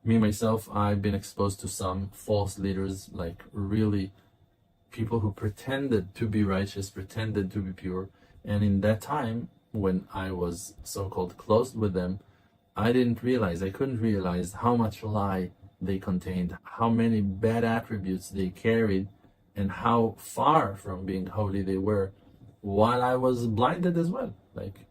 Me, myself, I've been exposed to some false leaders, like really people who pretended to be righteous, pretended to be pure. And in that time, when I was so-called close with them, I couldn't realize how much lie they contained, how many bad attributes they carried, and how far from being holy they were, while I was blinded as well, like,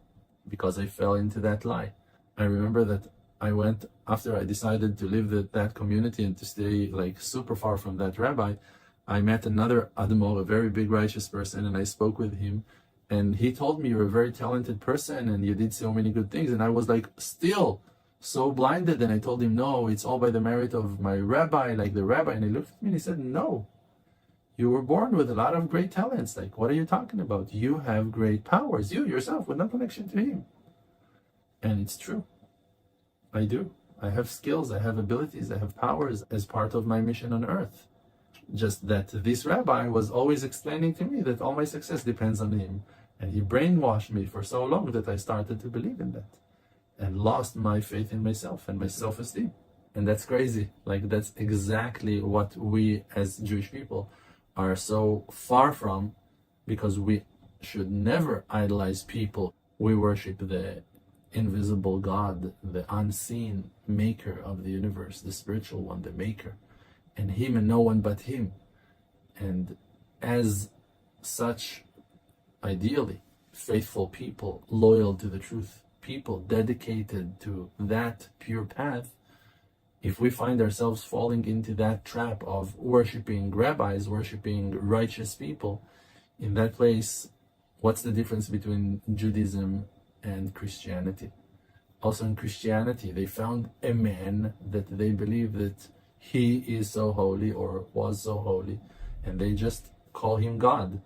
because I fell into that lie. I remember that I went, after I decided to leave that community and to stay like super far from that rabbi, I met another Admor, a very big righteous person, and I spoke with him. And he told me, you're a very talented person and you did so many good things. And I was like, still so blinded. And I told him, no, it's all by the merit of my rabbi, like the rabbi. And he looked at me and he said, no, you were born with a lot of great talents. Like, what are you talking about? You have great powers, you yourself, with no connection to him. And it's true. I do. I have skills, I have abilities, I have powers as part of my mission on earth. Just that this rabbi was always explaining to me that all my success depends on him. And he brainwashed me for so long that I started to believe in that and lost my faith in myself and my self-esteem. And that's crazy. Like, that's exactly what we as Jewish people are so far from, because we should never idolize people. We worship the invisible God, the unseen maker of the universe, the spiritual one, the maker, and him and no one but him. And as such, ideally, faithful people, loyal to the truth, people dedicated to that pure path, if we find ourselves falling into that trap of worshiping rabbis, worshiping righteous people, in that place, what's the difference between Judaism and Christianity? Also in Christianity, they found a man that they believe that he is so holy or was so holy, and they just call him God.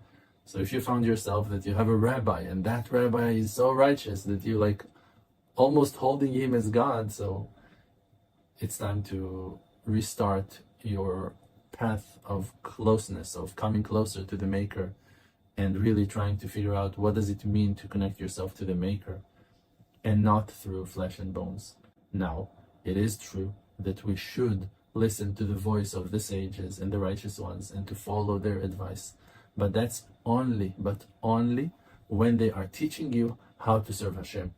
So if you found yourself that you have a rabbi and that rabbi is so righteous that you like almost holding him as God, so it's time to restart your path of closeness, of coming closer to the Maker, and really trying to figure out what does it mean to connect yourself to the Maker, and not through flesh and bones. Now, it is true that we should listen to the voice of the sages and the righteous ones and to follow their advice. But that's only when they are teaching you how to serve Hashem.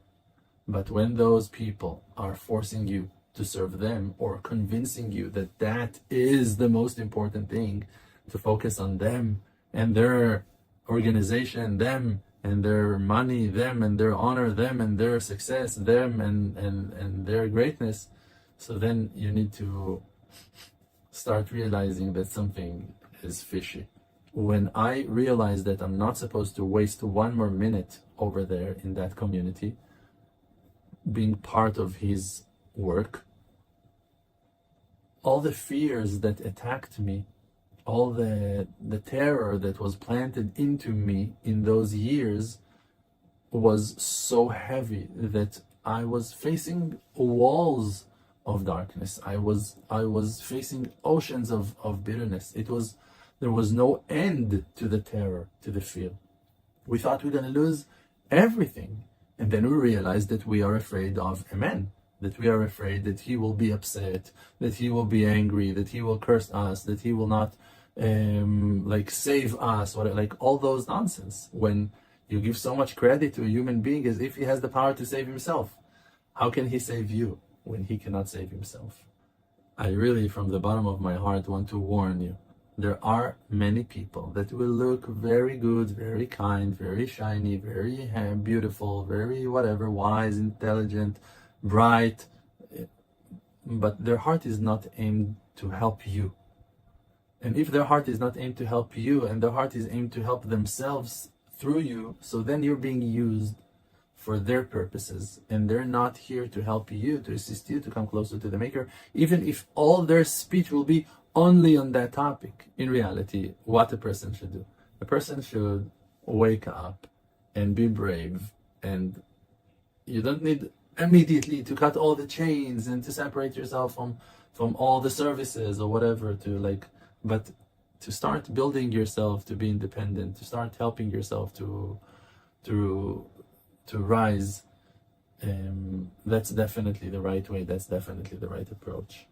But when those people are forcing you to serve them or convincing you that that is the most important thing, to focus on them and their organization, them and their money, them and their honor, them and their success, them and their greatness, so then you need to start realizing that something is fishy. When I realized that I'm not supposed to waste one more minute over there in that community, being part of his work, all the fears that attacked me, all the terror that was planted into me in those years was so heavy that I was facing walls of darkness. I was facing oceans of bitterness. There was no end to the terror, to the fear. We thought we're going to lose everything. And then we realized that we are afraid of a man, that we are afraid that he will be upset, that he will be angry, that he will curse us, that he will not save us, or like all those nonsense. When you give so much credit to a human being as if he has the power to save himself, how can he save you when he cannot save himself? I really, from the bottom of my heart, want to warn you. There are many people that will look very good, very kind, very shiny, very beautiful, very whatever, wise, intelligent, bright, but their heart is not aimed to help you. And if their heart is not aimed to help you, and their heart is aimed to help themselves through you, so then you're being used for their purposes, and they're not here to help you, to assist you to come closer to the Maker, even if all their speech will be only on that topic. In reality, what a person should do. A person should wake up and be brave, and you don't need immediately to cut all the chains and to separate yourself from all the services or whatever, but to start building yourself to be independent, to start helping yourself to rise. That's definitely the right way. That's definitely the right approach.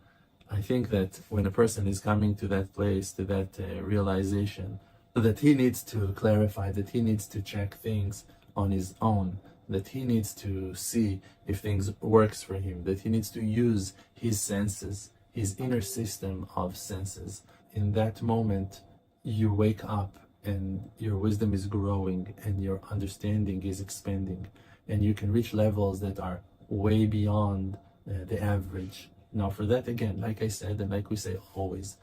I think that when a person is coming to that place, to that realization, that he needs to clarify, that he needs to check things on his own, that he needs to see if things works for him, that he needs to use his senses, his inner system of senses. In that moment, you wake up and your wisdom is growing and your understanding is expanding, and you can reach levels that are way beyond the average. Now, for that, again, like I said, and like we say always,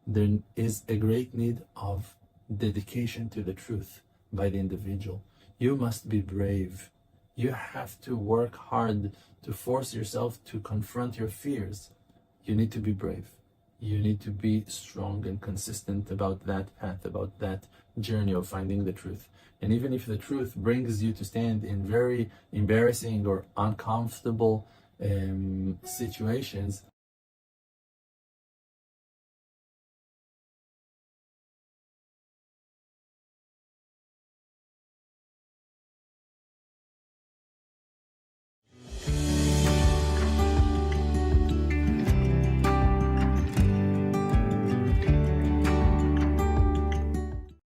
there is a great need of dedication to the truth by the individual. You must be brave. You have to work hard to force yourself to confront your fears. You need to be brave. You need to be strong and consistent about that path, about that journey of finding the truth. And even if the truth brings you to stand in very embarrassing or uncomfortable situations,